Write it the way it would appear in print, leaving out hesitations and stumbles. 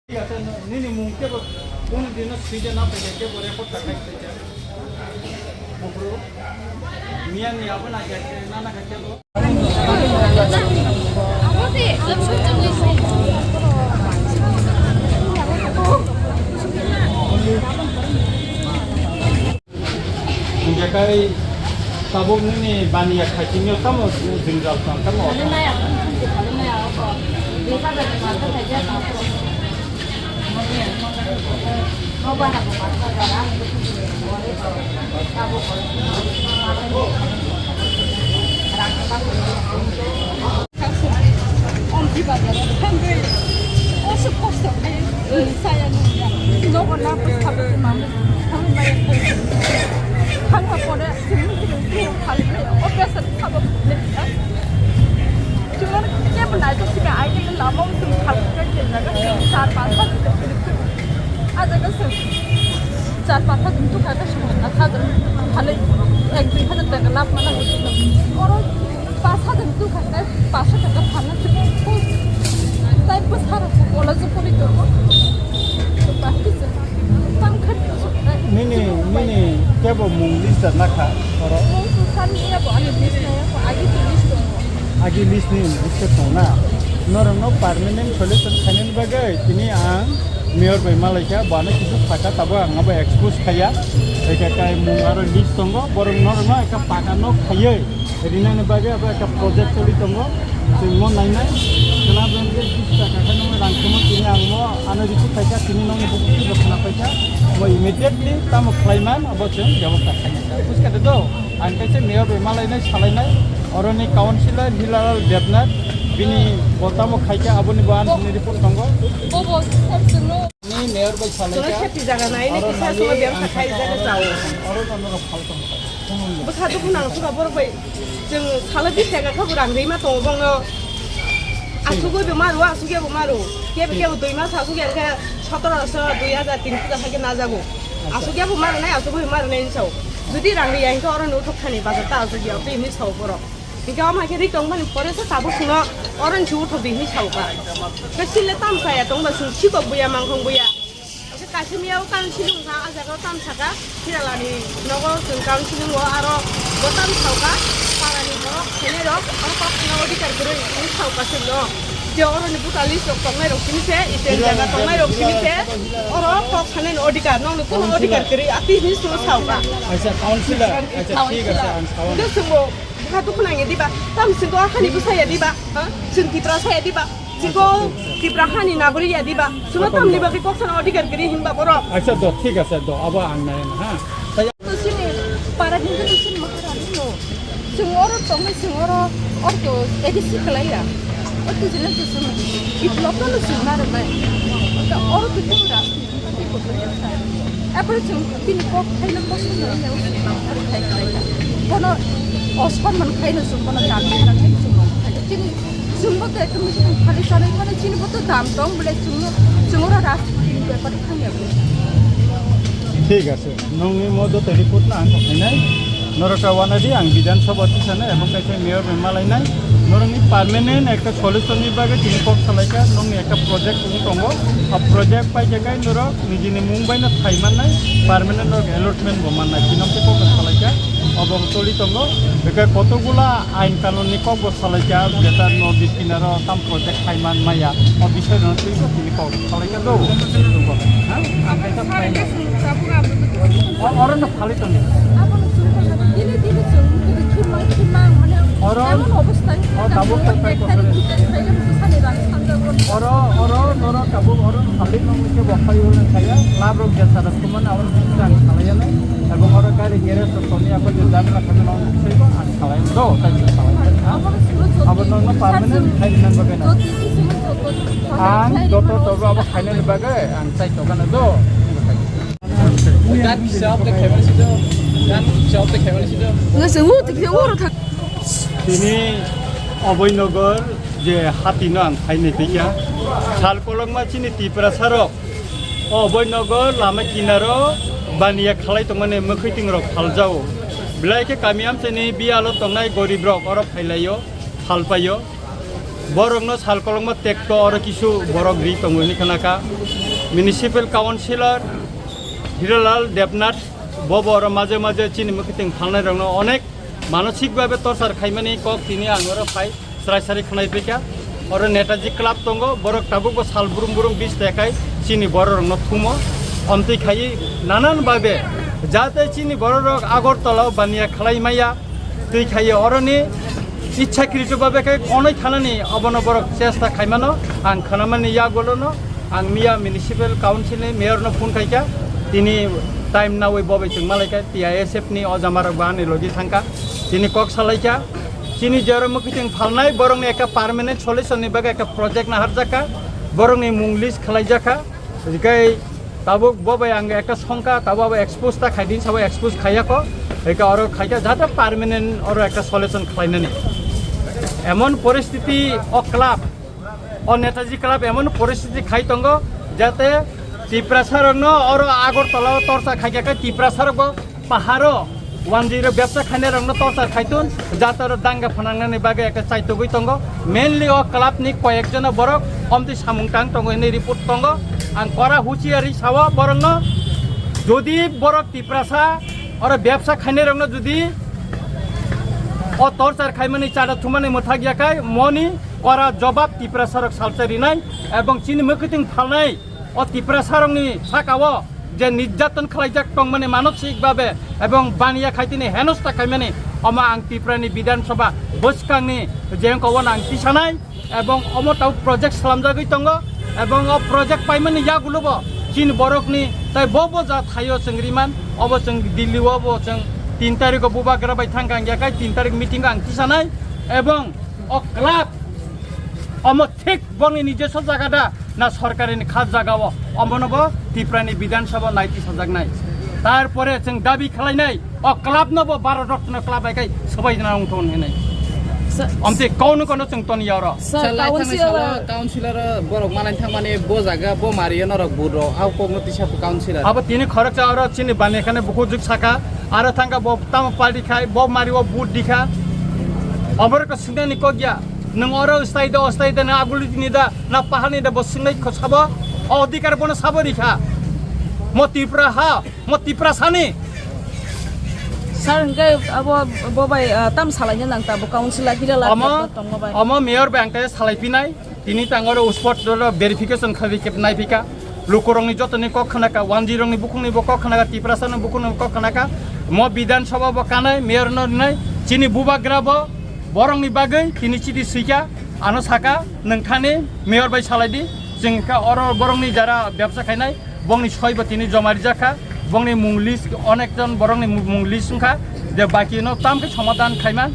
Nini mungkin pun di nas season apa je boleh pot tak saja. Bro, mian ni apa nak kerja, nana kerja tu. Apa sih? Menjagai tabung ni Baniya kacingnya kamu Jungjal kamu. Rwnai apa? Rwnai apa? Bisa bermata saja apa? Mau bahan apa? Sekarang tabung. Om tiba tiba hungry. Oh supposed saya nunggu. Nunggu nak sampai malam. Kami bayar. Kami pada sini kali operasi apa? Cuma dia pernah itu sih aja yang lama untuk melakukan kerja saat pasal ada kan saat pasal itu kata semua ada hal ekstrim ada terkenal mana gitu orang pasal itu kata pasal kata mana semua tapi besar sekolah sekolah itu pasti sangkat Nini kebo munglis dan nakha orang. Susah ni apa ada bisnya apa Agi list ni list tu na. Norno permanent solution kanen bagai. Kini ang mayor by Malaysia bana kisu paka taba ngaba expose kaya. Eka kai mungaro list tonggo borong norno eka pakano kaya. Rina ne bagai apa eka project soli tonggo. Semua nai. Kenapa ni kita kakak nama rangkuman kini ang mo anu itu kaya kini nongi buku itu kenapa kaya? Mo immediately tamu klaiman abot jen jawab kakaknya. Terus kata tu, angkai se mayor by Malaysia salai orang ni kaunselor Hilal Devnat bini botamu kaya aboni bahan sendiri pun tonggo. Bobo semua. Ni mayor by salai Soalnya saya tidak nak ini kita semua biar pakai jaga jauh. Orang kan orang hal tonggo. Bersatu pun langsung kabur baik. Jeng kalau bisa kan kau kurang lima tong bang lo. Asuku bemaru, asuku bemaru. Dia bekerja dua mas, asuku yang ke 17,000 sahaja nazago. Asuku bemaru naik, asuku bemaru naik jauh. Jadi orang yang kau orang nutuk kani pasal tahu asuku apa ini jauh borok. Jika orang kiri tong mana pada setabu semua orang jauh tu ini jauh kan. Kecil tam saya tong basu cukup buaya mangkong buaya. Kasih miau kan silung sa aja kau tam saka tidak lagi nogo sengkang silung wa aro botam sauka para ni borok ini dok orang kau nogo di kerja ini sauka silo. Dia orang ni bukan list dok tong merok sini se, itu jaga tong merok sini se. Orang kau sana nogo di kerja, nogo di kerja, ati ni semua sauka. Aja kaunselor, aja tiga kawan. Itu semua bukan tu pun lagi di ba. Tam semua akan ibu saya di ba, Tipra saya di ba. Jika Tipra hani naguri ya di ba. Semua tam di ba kau sana nogo di kerja himba borok. Aja do, tiga se do, apa angna ha. Saya tu sini para ni tu sini makan no. Semua orang tong semua orang tu edisi kelaya. Itu jelas tu semua. Itu lokal tu semua ada baik. Orang tu pun dah. Apa tu pin kok kain kok semua ni orang kain kelaya. Kono osman man kain semua kono jangan nak kain semua. Jadi semua tu itu mesti kali sana mana sini betul dam tong boleh semua orang dah. Dapat kaya. ঠিক আছে নংনি মদো telephone না আনখাইনাই নরকাওয়ানাদি আং বিধানসভা তিসানে এবং কাইছে mayor মেমালাইনাই নরংনি permanent একটা সলিউশননি বাগে তিনি cock সালাইকা নংনি একটা প্রজেক্ট দঙ্গো আ প্রজেক্ট পাই জায়গায় নর নিজিনি মুম্বাইনা থাইমাননাই পার্মানেন্ট অ্যালটমেন্ট বমাননাই তিনমকে কক সালাইকা অবতলি দঙ্গো বেকা কতগুলা আইন কানুননি কক সালাইকা যেটা নদী কিনারো তাম প্রজেক্ট থাইমান মাইয়া অ বিষয় নতি তিনি কক সালাইকা দো হ্যাঁ আংকাইতা ফাইনা orang nak kali tu ni. Apa nak suruh ini semua kimang mana? Orang kabut terpakai tu. Orang kabut orang kali nama ke wakai orang saya labrok jasa tu mana orang sedang kalaya ni. Tapi orang kali kira sesuatu apa jadi nak kena orang siapa an kalaya do tadi kalaya. Apa nama permanent kainan bagaimana? Ang doktor apa kainan bagaimana? Ang saya tu kan do. Dan siap the camera situ. Dan siap the camera situ. Nggak semua, tidak orang tak. Ini Abhoynagar je hati nang kaini tiga. Sal kolong macam ni Tipra sarok. Abhoynagar lama kinaro Baniya khalai tu mana mukhiting rok hal jauh. Belai ke kami am sini bialo tongai gorib rok orang phailaiyo, hal payo. borokno salkolongma tekto oro kisu borok ri tongoni khanaka municipal councilor Hirolal Devnath bobor maje maje chini mukiting phalnai rongno onek মানসিক ভাবে তরসার খাইমানি cock তিনি আঙর phi সরাসরি খানাই পেকা আর Netaji club দङ বরক Tabuk সাল বুরুম বুরুম 20 টাকায় চিনি বড় রং থুমো অন্তি খাই নানান ভাবে যাতে চিনি বড় রং আগরতলাও বানিয়া খালাইমাইয়া তুই খাই অরনি ইচ্ছাকৃত ভাবে অনেক খানানি অবন বরক চেষ্টা খাইমানো আং খানামানি ইয়া গলনো আং মিয়া মিউনিসিপাল কাউন্সিলনি মেয়রনো ফোন খাইকা তিনি টাইম না ওই ববে जों मालायका টিআইএসএফ नि अजामारक बानि लगी थांका তিনি কক সালাইকা চিনি জরা মুকিং ফালনাই বরংনি একটা পার্মানেন্ট সলিউশননি বাগে একটা প্রজেক্ট না হারজাকা বরংনি মুংলিস খালাইজাকা জিকাই তাবো ববে আং একটা সংখ্যা তাবো এক্সপোজটা খাইদিন সবাই এক্সপোজ খাইয়াকো একা আরো খাইকা যাতে পার্মানেন্ট আরো একটা সলিউশন খাইনানি এমন পরিস্থিতি ও ক্লাব ও নেতাজি ক্লাব এমন পরিস্থিতি খাইতঙ্গ যাতে Tipra sarangno oro agortala torsa khaika Tipra sargo paharo 10 ব্যবসা খানে রংনো torsa খাইতুন জাতর দাঙ্গা ফানাংনানি বাগে একটা চাইতো গই তঙ্গ মেইনলি ও ক্লাব নি কয়েকজন বরক অমতি সামুংটাং তঙ্গ নি রিপোর্ট তঙ্গ আং করা হুচিয়ারি সাওয়া বরংনো যদি বরক Tiprasa oro ব্যবসা খানে রংনো যদি ও torsa খাইমানি চাড়া থুমানি মথা গিয়াকাই মনি করা জবাব Tipra রক সালচারি নাই এবং চিনি মুকিং ফালনাই ও Tipra sarongni sakao যে নির্যাতন খালাইজাক টং মানে মানসিক ভাবে এবং বানিয়া খাইতিনি হেনস্তা খাইমানি অমা আং Tiprani বিধানসভা বসকাংনি যেং কওয়ান আং তিসানাই এবং অমতাও প্রজেক্ট সালামজাগৈ তঙ্গ এবং ও প্রজেক্ট পাইমানি ইয়াগুলোব চিন বরকনি তাই ববো যা থাইও চেংরিমান অব जों দিল্লিও ব जों 3 তারিখ বুবাগ্রা বাই থাঙ্গাং ইয়াকাই 3 তারিখ মিটিং আং তিসানাই এবং ও ক্লাব অম ঠিক বংনি নিজস্ব জায়গাটা না সরকারি খাস জায়গাও অমনব Tiprani বিধানসভা নাইতি সাজাগনাই তারপরে जों দাবি খালাইনাই ও ক্লাব নব 12 রত্ন ক্লাব আইকাই সবাই জানা উঠন হেনাই আমতে কোন কোন जों তনি আর কাউন্সিলর বরক মানাই থামানে বজাগা ব মারিয় নরক বুরো আউ কগনতি সাপ কাউন্সিলর আব তিনি খরচ আর চিনি বানেখানে বুকুজুক সাকা আর থাঙ্গা ব তাম পার্টি খাই ব মারিও বুট দিখা অবরক সিনানি কগিয়া नों अरो स्टाइद ना आगुलि दिनिदा ना पाहानि दा बसिंनाय खसाबो अधिकार बनो साबरिखा म Tipra सानि sar ngai abo bobai tam salainya nang ta bo council Hirolal tongbabai ama mayor bank salaifinai tini tangoro spot verification khabikep naifika lokorongni jotoni kokhanaka 10 rongni bukungni bo kokhanaka Tipra sani bukungni kokhanaka mo বিধানসভা bo kanai mayor no nai chini bubagra bo borongni bagai tini chidi sika ano saka nongkhani mayor bai salaidi जों का अरो borongni jara ব্যবসা খাইনাই bongni ছয়বা তিনি জমারি জাখা bongni munglis অনেকজন borongni munglis সংখ্যা যে বাকি ন তামকে সমাধান খাইমান